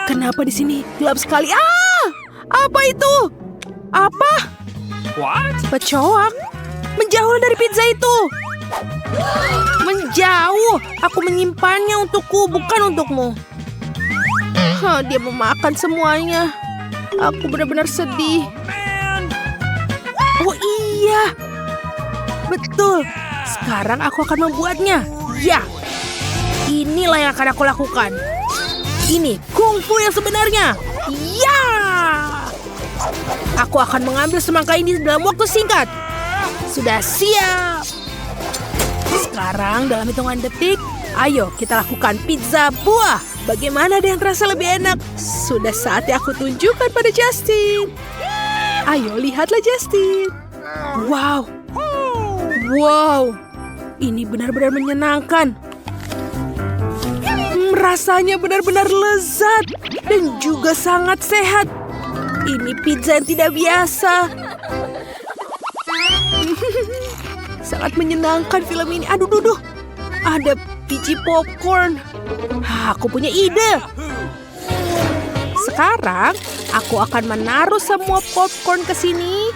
Kenapa di sini gelap sekali? Ah! Apa itu? Apa? What? Kecoak. Menjauh dari pizza itu. Menjauh. Aku menyimpannya untukku, bukan untukmu. Dia memakan semuanya. Aku benar-benar sedih. Oh iya. Betul. Sekarang aku akan membuatnya. Ya. Inilah yang akan aku lakukan. Ini kungfu yang sebenarnya. Ya. Aku akan mengambil semangka ini dalam waktu singkat. Sudah siap. Sekarang dalam hitungan detik, ayo kita lakukan pizza buah. Bagaimana ada yang terasa lebih enak? Sudah saatnya aku tunjukkan pada Justin. Ayo lihatlah Justin. Wow. Wow. Ini benar-benar menyenangkan. Rasanya benar-benar lezat dan juga sangat sehat. Ini pizza yang tidak biasa. Sangat menyenangkan film ini. Aduh, duduh. Ada biji popcorn. Aku punya ide. Sekarang aku akan menaruh semua popcorn ke sini.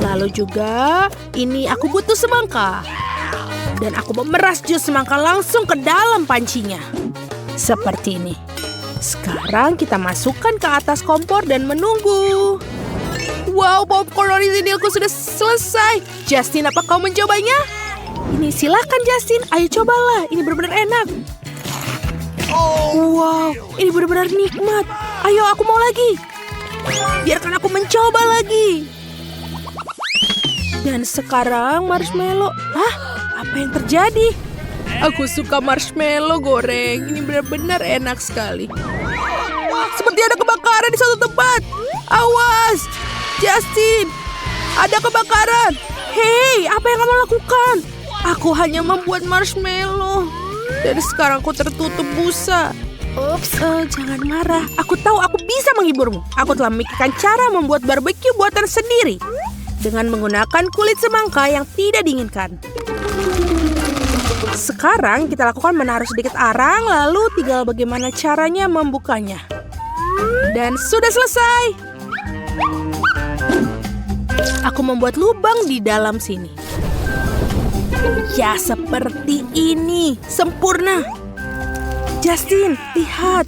Lalu juga ini aku butuh semangka. Dan aku memeras jus semangka langsung ke dalam pancinya. Seperti ini. Sekarang kita masukkan ke atas kompor dan menunggu. Wow, popcorn orisinilku sudah selesai. Justin, apa kau mencobanya? Ini silakan Justin, ayo cobalah. Ini benar-benar enak. Wow, ini benar-benar nikmat. Ayo, aku mau lagi. Biarkan aku mencoba lagi. Dan sekarang marshmallow. Hah? Apa yang terjadi? Aku suka marshmallow goreng. Ini benar-benar enak sekali. Seperti ada kebakaran di suatu tempat. Awas, Justin. Ada kebakaran. Hei, apa yang kamu lakukan? Aku hanya membuat marshmallow. Dan sekarang aku tertutup busa. Ups, jangan marah. Aku tahu aku bisa menghiburmu. Aku telah memikirkan cara membuat barbeque buatan sendiri. Dengan menggunakan kulit semangka yang tidak diinginkan. Sekarang kita lakukan menaruh sedikit arang, lalu tinggal bagaimana caranya membukanya. Dan sudah selesai. Aku membuat lubang di dalam sini. Ya, seperti ini. Sempurna. Justin, lihat.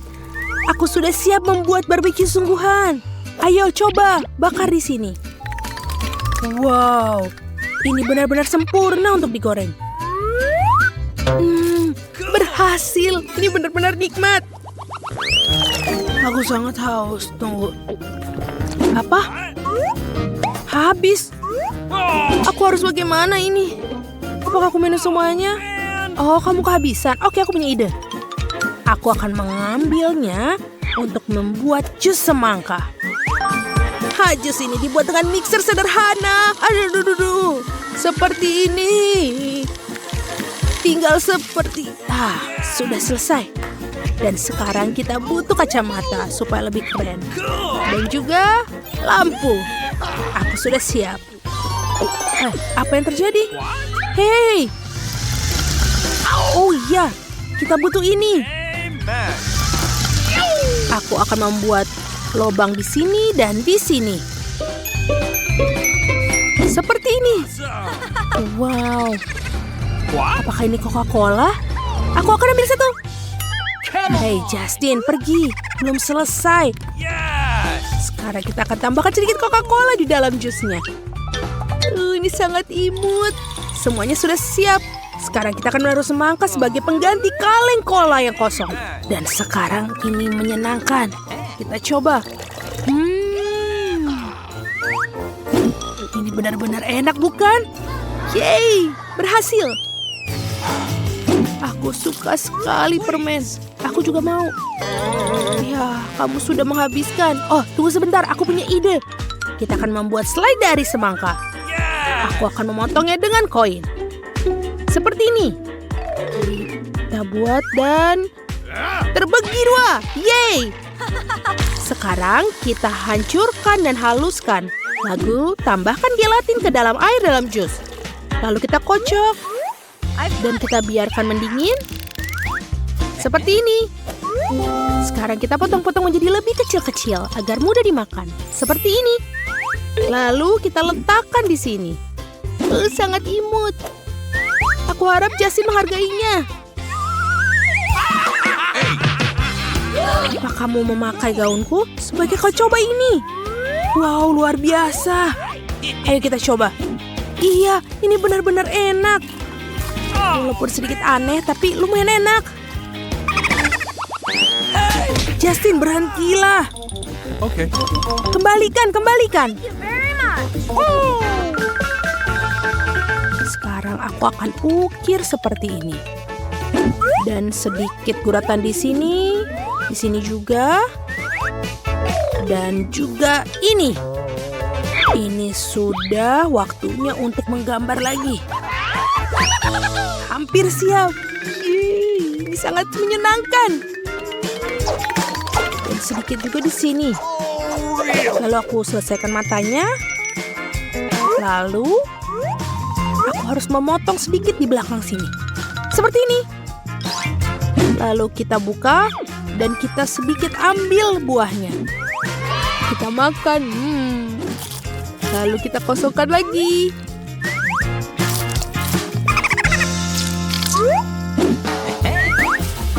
Aku sudah siap membuat barbeque sungguhan. Ayo coba, bakar di sini. Wow, ini benar-benar sempurna untuk digoreng. Berhasil. Ini benar-benar nikmat. Aku sangat haus. Tunggu. Apa? Habis. Aku harus bagaimana ini? Apakah aku minum semuanya? Oh, kamu kehabisan. Oke, aku punya ide. Aku akan mengambilnya untuk membuat jus semangka. Jus ini dibuat dengan mixer sederhana. Aduh. Seperti ini. Tinggal seperti... sudah selesai. Dan sekarang kita butuh kacamata supaya lebih keren. Dan juga lampu. Aku sudah siap. Apa yang terjadi? Hei! Oh iya, kita butuh ini. Aku akan membuat lubang di sini dan di sini. Seperti ini. Wow. Apakah ini Coca-Cola? Aku akan ambil satu. Hei Justin, pergi. Belum selesai. Sekarang kita akan tambahkan sedikit Coca-Cola di dalam jusnya. Ini sangat imut. Semuanya sudah siap. Sekarang kita akan menaruh semangka sebagai pengganti kaleng cola yang kosong. Dan sekarang ini menyenangkan. Kita coba. Ini benar-benar enak, bukan? Yeay, berhasil. Aku suka sekali permen. Aku juga mau. Ya, kamu sudah menghabiskan. Oh, tunggu sebentar. Aku punya ide. Kita akan membuat slide dari semangka. Aku akan memotongnya dengan koin. Seperti ini. Kita buat dan terbagi dua. Yeay. Sekarang kita hancurkan dan haluskan. Lalu tambahkan gelatin ke dalam air dalam jus. Lalu kita kocok. Dan kita biarkan mendingin. Seperti ini. Sekarang kita potong-potong menjadi lebih kecil-kecil agar mudah dimakan. Seperti ini. Lalu kita letakkan di sini. Sangat imut. Aku harap Justin menghargainya. Apa kamu memakai gaunku? Sebaiknya kau coba ini. Wow, luar biasa. Ayo kita coba. Iya, ini benar-benar enak. Walaupun sedikit aneh, tapi lumayan enak. Justin, berhentilah. Oke. Kembalikan. Sekarang aku akan ukir seperti ini. Dan sedikit guratan di sini juga. Dan juga ini. Ini sudah waktunya untuk menggambar lagi. Hampir siap. Ini sangat menyenangkan. Dan sedikit juga di sini. Lalu aku selesaikan matanya. Lalu aku harus memotong sedikit di belakang sini. Seperti ini. Lalu kita buka dan kita sedikit ambil buahnya. Kita makan. Lalu kita kosongkan lagi.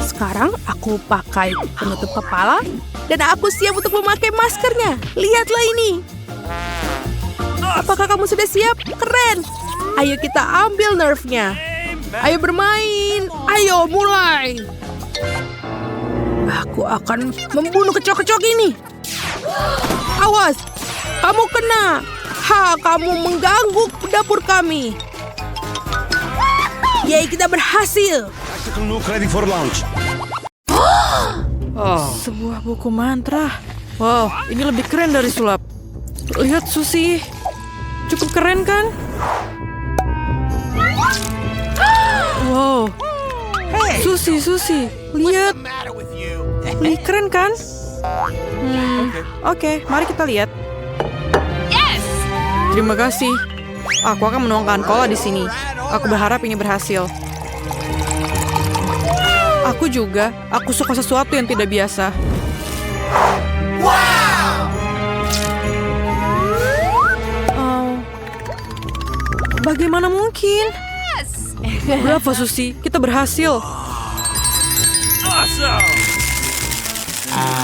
Sekarang aku pakai penutup kepala dan aku siap untuk memakai maskernya. Lihatlah ini. Apakah kamu sudah siap? Keren. Ayo kita ambil nerfnya. Ayo bermain. Ayo mulai. Aku akan membunuh kecoak-kecoak ini. Awas. Kamu kena. Kamu mengganggu dapur kami. Yeay, kita berhasil. Ready for launch. Sebuah buku mantra. Wow, ini lebih keren dari sulap. Lihat Susi. Cukup keren kan? Wow. Susi. Lihat. Ini keren kan? Oke, mari kita lihat. Terima kasih. Aku akan menuangkan cola di sini. Aku berharap ini berhasil. Aku juga. Aku suka sesuatu yang tidak biasa. Bagaimana mungkin? Berapa Susi? Kita berhasil.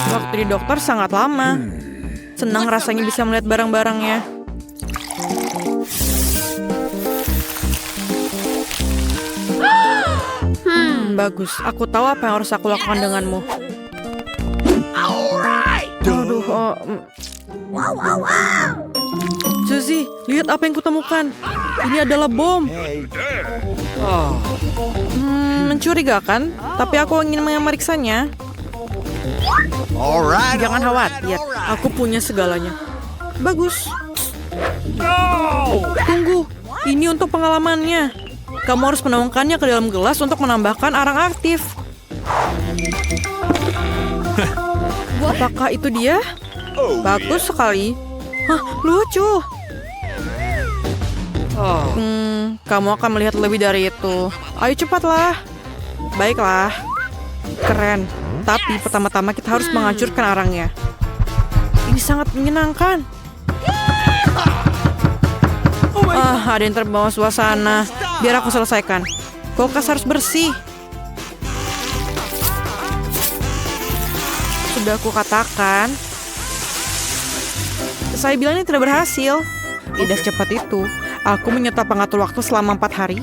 Waktu di dokter sangat lama. Senang rasanya bisa melihat barang-barangnya. Bagus. Aku tahu apa yang harus aku lakukan denganmu. Aduh. Suzy, lihat apa yang kutemukan. Ini adalah bom. Mencurigakan, tapi aku ingin memeriksanya. Jangan khawatir, aku punya segalanya. Bagus. Tunggu, ini untuk pengalamannya. Kamu harus menuangkannya ke dalam gelas untuk menambahkan arang aktif. Apakah itu dia? Bagus sekali. Lucu. Kamu akan melihat lebih dari itu. Ayo cepatlah. Baiklah. Keren. Tapi pertama-tama kita harus menghancurkan arangnya. Ini sangat menyenangkan. Ada yang terbawa suasana. Biar aku selesaikan. Kulkas harus bersih. Sudah aku katakan. Saya bilang ini tidak berhasil. Tidak secepat itu. Aku menyetop pengatur waktu selama 4 hari.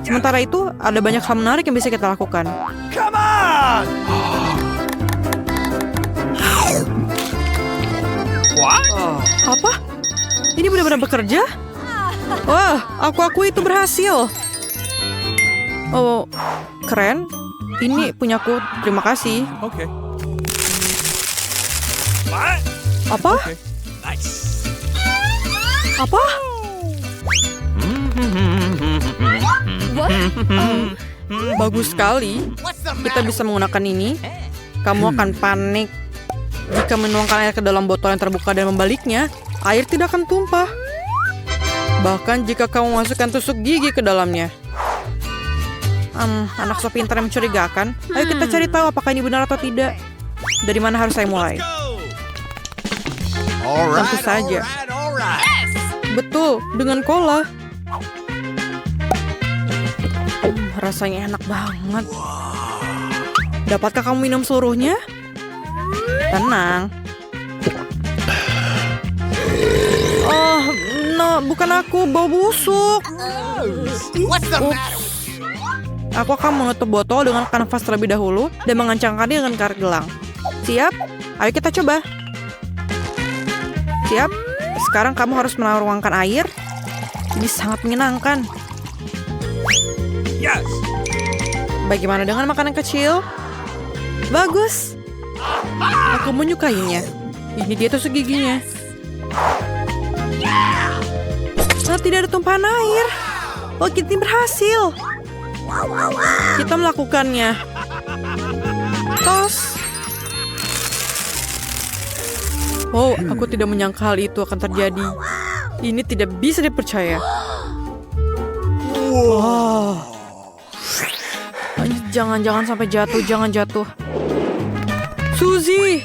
Sementara itu, ada banyak hal menarik yang bisa kita lakukan. Come on! What? Apa? Ini benar-benar bekerja? Wah, aku itu berhasil. Oh, keren. Ini punyaku. Terima kasih. Okay. Apa? Okay. Nice. Apa? Bagus sekali. Kita bisa menggunakan ini. Kamu akan panik. Jika menuangkan air ke dalam botol yang terbuka dan membaliknya, air tidak akan tumpah. Bahkan jika kamu masukkan tusuk gigi ke dalamnya. Anak so pintar yang mencurigakan. Ayo kita cari tahu apakah ini benar atau tidak. Dari mana harus saya mulai? Tentu saja. Betul, dengan cola. Rasanya enak banget. Dapatkah kamu minum seluruhnya? Tenang. Oh, no, bukan aku. Bau busuk. Ups. Aku akan menutup botol dengan kanvas terlebih dahulu dan mengencangkannya dengan karet gelang. Siap? Ayo kita coba. Siap? Sekarang kamu harus menuangkan air. Ini sangat menyenangkan. Yes. Bagaimana dengan makanan kecil? Bagus. Aku menyukainya. Ini dia tusuk giginya. Nah, tidak ada tumpahan air. Oh, kita berhasil. Kita melakukannya. Tos. Oh, aku tidak menyangka hal itu akan terjadi. Ini tidak bisa dipercaya. Oh. Jangan sampai jatuh, jangan jatuh. Suzy.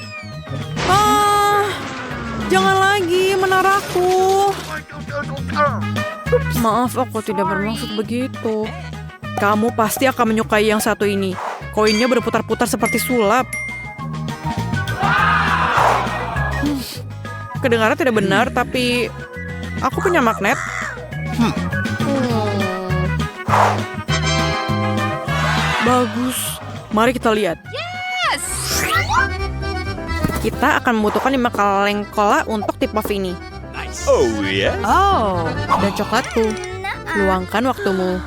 Jangan lagi menaraku. Maaf, aku tidak bermaksud begitu. Kamu pasti akan menyukai yang satu ini. Koinnya berputar-putar seperti sulap. Kedengaran tidak benar, tapi aku punya magnet. Bagus. Mari kita lihat. Yes! Kita akan membutuhkan 5 kaleng cola untuk tip off ini. Nice. Oh, yeah. Oh, dan coklatku. Luangkan waktumu.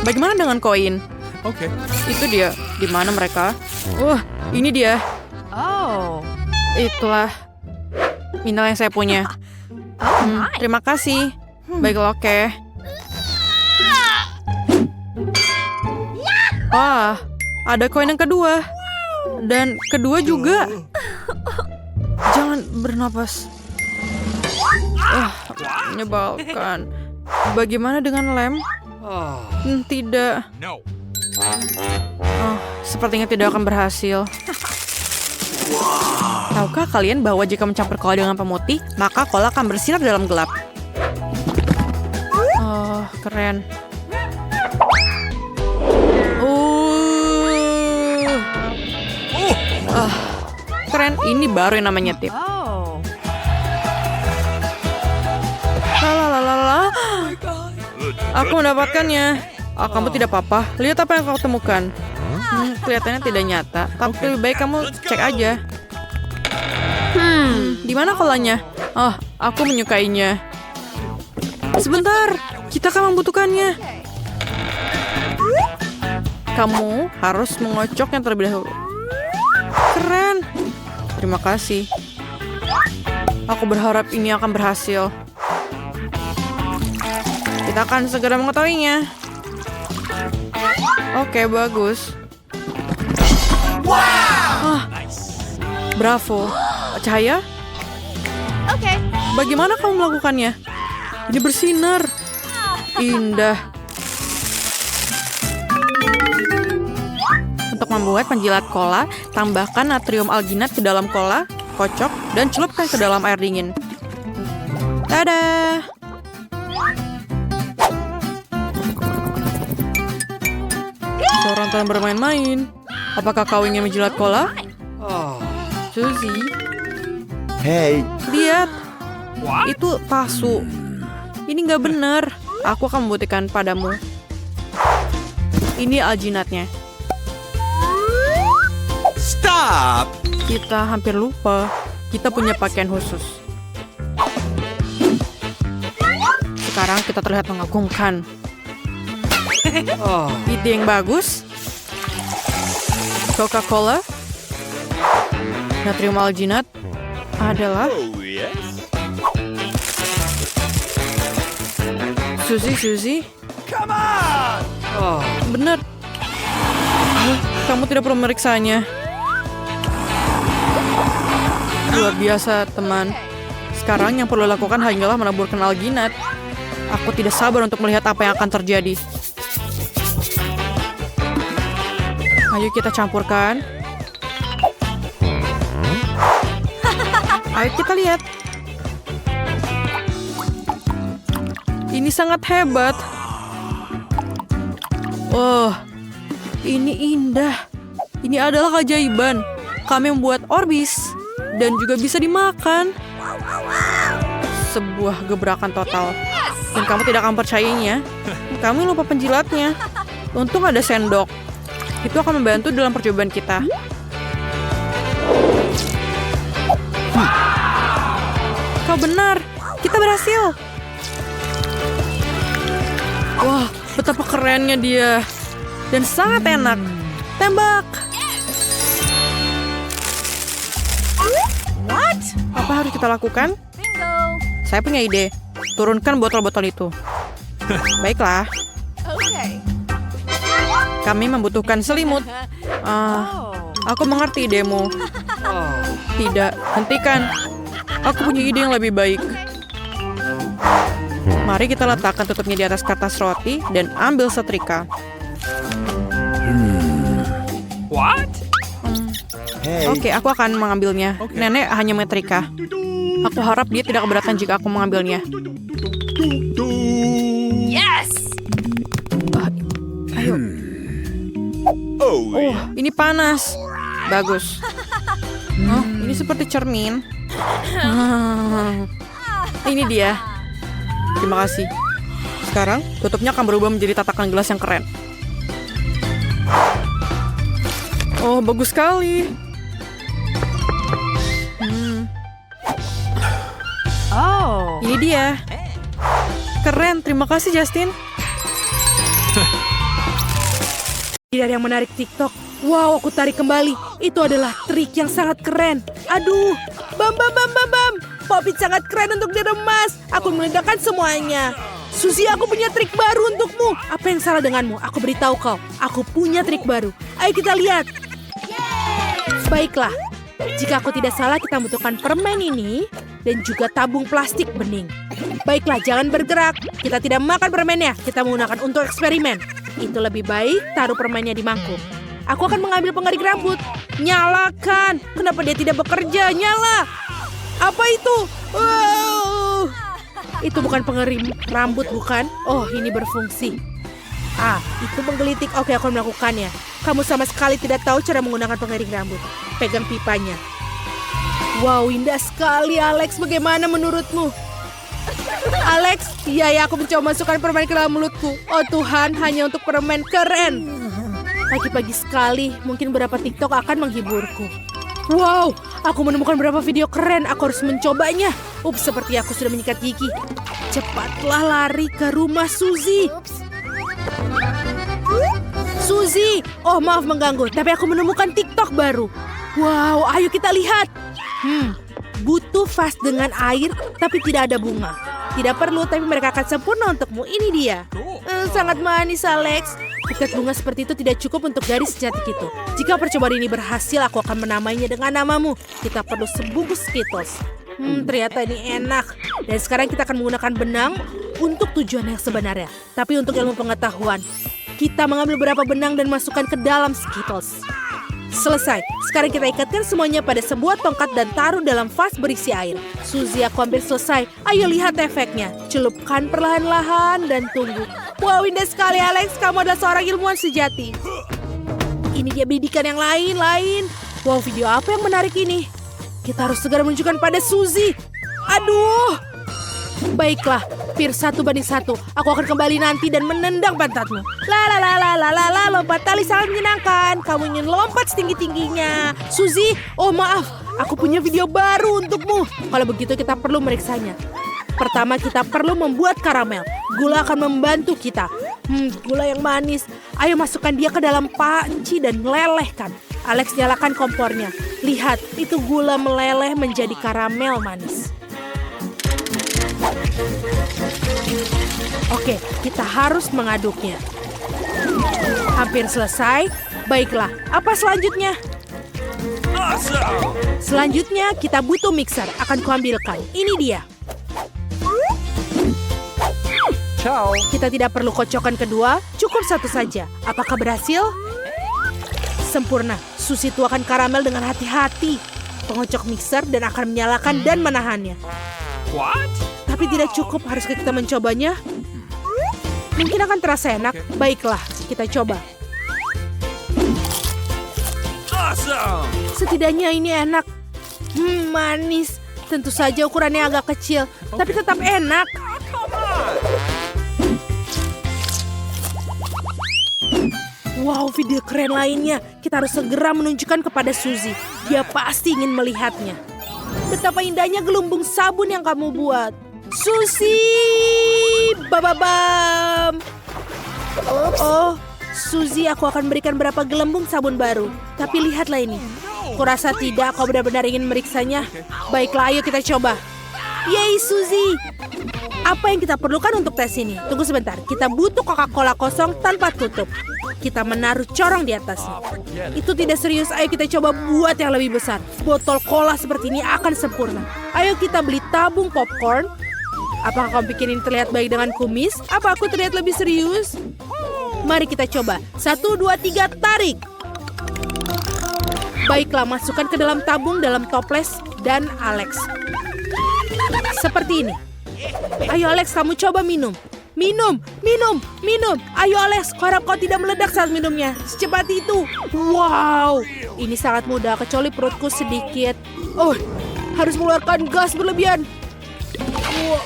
Bagaimana dengan koin? Okay. Itu dia. Di mana mereka? Ini dia. Oh. Itulah inilah yang saya punya. Terima kasih. Baiklah, oke. Wah, ada koin yang kedua. Dan kedua juga. Jangan bernapas. Menyebalkan. Bagaimana dengan lem? Tidak. No. Sepertinya tidak akan berhasil. Tahukah kalian bahwa jika mencampur cola dengan pemutih, maka cola akan bersinar dalam gelap? Oh, keren. Keren. Ini baru yang namanya tip. Lalalala. Aku mendapatkannya. Kamu tidak apa-apa. Lihat apa yang kau temukan. Kelihatannya tidak nyata. Tapi lebih baik kamu cek aja. Di mana kolanya? Aku menyukainya. Sebentar, kita akan membutuhkannya. Kamu harus mengocoknya terlebih dahulu. Keren. Terima kasih. Aku berharap ini akan berhasil. Kita akan segera mengetahuinya. Oke, bagus. Bravo. Cahaya? Oke. Bagaimana kamu melakukannya? Ini bersinar. Indah. Untuk membuat penjilat cola, tambahkan natrium alginat ke dalam cola, kocok, dan celupkan ke dalam air dingin. Dadah! Seorang telah bermain-main. Apakah kau ingin menjilat cola? Suzy. Hey. Lihat. Itu palsu. Ini nggak benar. Aku akan membuktikan padamu. Ini alginatnya. Stop. Kita hampir lupa. Kita punya pakaian khusus. Sekarang kita terlihat mengagumkan. Ide yang bagus. Coca-Cola. Natrium alginat adalah Oh, yes. Suzy. Come on. Benar. Kamu tidak perlu memeriksanya. Luar biasa, teman. Sekarang yang perlu dilakukan hanyalah menaburkan alginat. Aku tidak sabar untuk melihat apa yang akan terjadi. Ayo kita campurkan. Ayo kita lihat. Ini sangat hebat. Oh, ini indah. Ini adalah keajaiban. Kami membuat orbis dan juga bisa dimakan. Sebuah gebrakan total. Dan kamu tidak akan percayainya. Kami lupa penjilatnya. Untung ada sendok. Itu akan membantu dalam percobaan kita. Kau benar. Kita berhasil. Wah, betapa kerennya dia. Dan sangat enak. Tembak. What? Apa harus kita lakukan? Bingo. Saya punya ide. Turunkan botol-botol itu. Baiklah. Okay. Kami membutuhkan selimut. Aku mengerti idemu. Tidak, hentikan. Aku punya ide yang lebih baik. Mari kita letakkan tutupnya di atas kertas roti dan ambil setrika. What? Hey. Oke, aku akan mengambilnya. Nenek hanya metrika. Aku harap dia tidak keberatan jika aku mengambilnya. Yes. Ayo. Oh, Oh, ini panas. Bagus. Oh, ini seperti cermin. Ini dia. Terima kasih. Sekarang, tutupnya akan berubah menjadi tatakan gelas yang keren. Oh, bagus sekali. Oh. Ini dia. Keren, terima kasih Justin. Tidak ada yang menarik TikTok. Wow, aku tarik kembali. Itu adalah trik yang sangat keren. Aduh, bam. Popit sangat keren untuk diremas. Aku meledakkan semuanya. Suzy, aku punya trik baru untukmu. Apa yang salah denganmu? Aku beritahu kau. Aku punya trik baru. Ayo kita lihat. Baiklah. Jika aku tidak salah, kita membutuhkan permen ini dan juga tabung plastik bening. Baiklah, jangan bergerak. Kita tidak makan permennya. Kita menggunakan untuk eksperimen. Itu lebih baik taruh permennya di mangkuk. Aku akan mengambil pengarik rambut. Nyalakan. Kenapa dia tidak bekerja? Nyala. Apa itu? Wow. Itu bukan pengerim rambut, bukan? Oh, ini berfungsi. Itu menggelitik. Oke, aku akan melakukannya. Kamu sama sekali tidak tahu cara menggunakan pengiring rambut. Pegang pipanya. Wow, indah sekali, Alex. Bagaimana menurutmu? Alex, iya, aku mencoba masukkan permen ke dalam mulutku. Oh Tuhan, hanya untuk permen. Keren. Pagi-pagi sekali, mungkin beberapa TikTok akan menghiburku. Wow, aku menemukan beberapa video keren. Aku harus mencobanya. Ups, seperti aku sudah menyikat gigi. Cepatlah lari ke rumah Suzy. Suzy, oh maaf mengganggu, tapi aku menemukan TikTok baru. Wow, ayo kita lihat. Butuh vas dengan air, tapi tidak ada bunga. Tidak perlu, tapi mereka akan sempurna untukmu. Ini dia. Sangat manis, Alex. Buket bunga seperti itu tidak cukup untuk gadis secantik itu. Jika percobaan ini berhasil, aku akan menamainya dengan namamu. Kita perlu sebungkus Skittles. Ternyata ini enak. Dan sekarang kita akan menggunakan benang untuk tujuan yang sebenarnya. Tapi untuk ilmu pengetahuan, kita mengambil beberapa benang dan masukkan ke dalam Skittles. Selesai. Sekarang kita ikatkan semuanya pada sebuah tongkat dan taruh dalam vas berisi air. Suzy, aku hampir selesai. Ayo lihat efeknya. Celupkan perlahan-lahan dan tunggu. Wow, indah sekali, Alex. Kamu adalah seorang ilmuwan sejati. Ini dia bidikan yang lain. Wow, video apa yang menarik ini? Kita harus segera menunjukkan pada Suzy. Aduh. Baiklah, Pir 1:1. Aku akan kembali nanti dan menendang pantatmu. Lompat tali sangat menyenangkan. Kamu ingin lompat setinggi-tingginya. Suzy, oh maaf, aku punya video baru untukmu. Kalau begitu kita perlu meriksanya. Pertama kita perlu membuat karamel. Gula akan membantu kita. Gula yang manis. Ayo masukkan dia ke dalam panci dan melelehkan. Alex, nyalakan kompornya. Lihat, itu gula meleleh menjadi karamel manis. Oke, kita harus mengaduknya. Hampir selesai. Baiklah, apa selanjutnya? awesome! Selanjutnya kita butuh mixer. Akan kuambilkan. Ini dia. Kita tidak perlu kocokan kedua, cukup satu saja. Apakah berhasil? sempurna. Sushi tuangkan karamel dengan hati-hati. Pengocok mixer dan akan menyalakan dan menahannya. What? Tapi tidak cukup, haruskah kita mencobanya? Mungkin akan terasa enak. Baiklah, kita coba. Awesome! Setidaknya ini enak. Manis. Tentu saja ukurannya agak kecil, tapi tetap enak. Wow, video keren lainnya. Kita harus segera menunjukkan kepada Suzy. Dia pasti ingin melihatnya. Betapa indahnya gelumbung sabun yang kamu buat. Suzy! Bababam! Oh, Suzy, aku akan berikan berapa gelembung sabun baru. Tapi lihatlah ini. Kurasa tidak, kau benar-benar ingin meriksanya. Baiklah, ayo kita coba. Yeay, Suzy! Apa yang kita perlukan untuk tes ini? Tunggu sebentar, kita butuh Coca-Cola kosong tanpa tutup. Kita menaruh corong di atasnya. Itu tidak serius, ayo kita coba buat yang lebih besar. Botol cola seperti ini akan sempurna. Ayo kita beli tabung popcorn. Apakah kamu pikir ini terlihat baik dengan kumis? Apa aku terlihat lebih serius? Mari kita coba. 1, 2, 3, tarik. Baiklah, masukkan ke dalam tabung dalam toples dan Alex. Seperti ini. Ayo Alex, kamu coba minum. Minum, minum, minum. Ayo Alex, harap kau tidak meledak saat minumnya. Secepat itu. Wow, ini sangat mudah kecuali perutku sedikit. Oh, harus mengeluarkan gas berlebihan.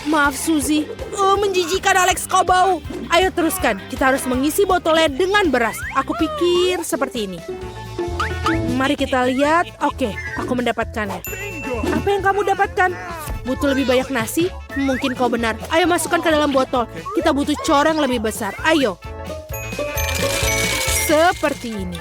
Maaf Suzy. Menjijikan Alex, kau bau. Ayo teruskan, kita harus mengisi botolnya dengan beras. Aku pikir seperti ini. Mari kita lihat. Oke, aku mendapatkannya. Apa yang kamu dapatkan? Butuh lebih banyak nasi? Mungkin kau benar. Ayo masukkan ke dalam botol. Kita butuh corong lebih besar. Ayo. Seperti ini.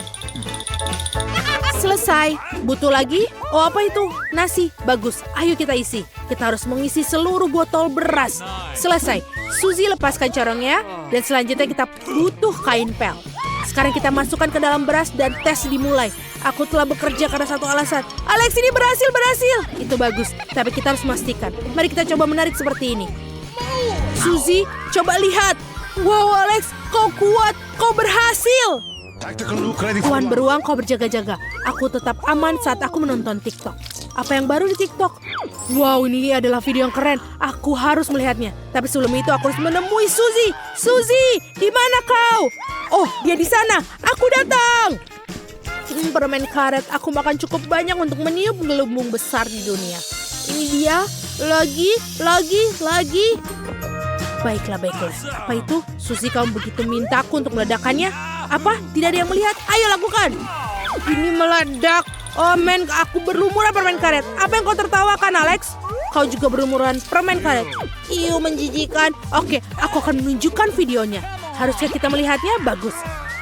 Selesai. Butuh lagi? Oh, apa itu? Nasi. Bagus. Ayo kita isi. Kita harus mengisi seluruh botol beras. Selesai. Suzy, lepaskan corongnya. Dan selanjutnya kita butuh kain pel. Sekarang kita masukkan ke dalam beras dan tes dimulai. Aku telah bekerja karena satu alasan. Alex, ini berhasil, berhasil. Itu bagus, tapi kita harus memastikan. Mari kita coba menarik seperti ini. Suzy, coba lihat. Wow, Alex, kau kuat. Kau berhasil. Tuan beruang, kau berjaga-jaga. Aku tetap aman saat aku menonton TikTok. Apa yang baru di TikTok? Wow, ini adalah video yang keren. Aku harus melihatnya. Tapi sebelum itu aku harus menemui Suzy. Suzy, di mana kau? Oh, dia di sana. Aku datang. Permen karet, aku makan cukup banyak untuk meniup gelembung besar di dunia. Ini dia. Lagi. Baiklah. Apa itu? Suzy, kamu begitu mintaku untuk meledakannya? Apa? Tidak ada yang melihat? Ayo lakukan. Ini meledak. Oh men, aku berlumuran permen karet. Apa yang kau tertawakan, Alex? Kau juga berlumuran permen karet. Iu, menjijikan. Oke, aku akan menunjukkan videonya. Haruskah kita melihatnya? Bagus.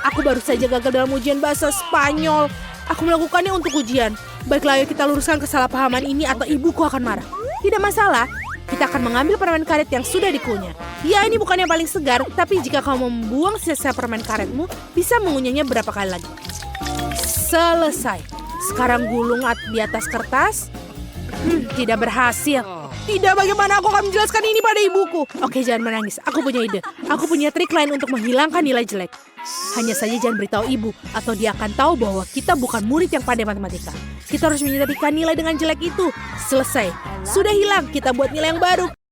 Aku baru saja gagal dalam ujian bahasa Spanyol. Aku melakukannya untuk ujian. Baiklah, ayo kita luruskan kesalahpahaman ini atau ibuku akan marah. Tidak masalah. Kita akan mengambil permen karet yang sudah dikunyah. Ya, ini bukan yang paling segar, tapi jika kamu membuang sisa permen karetmu, bisa mengunyahnya berapa kali lagi. Selesai. Sekarang gulung di atas kertas. Tidak berhasil. Tidak, bagaimana aku akan menjelaskan ini pada ibuku? Oke, jangan menangis. Aku punya ide. Aku punya trik lain untuk menghilangkan nilai jelek. Hanya saja jangan beritahu ibu, atau dia akan tahu bahwa kita bukan murid yang pandai matematika. Kita harus menyelidiki nilai dengan jelek itu. Selesai. Sudah hilang, kita buat nilai yang baru.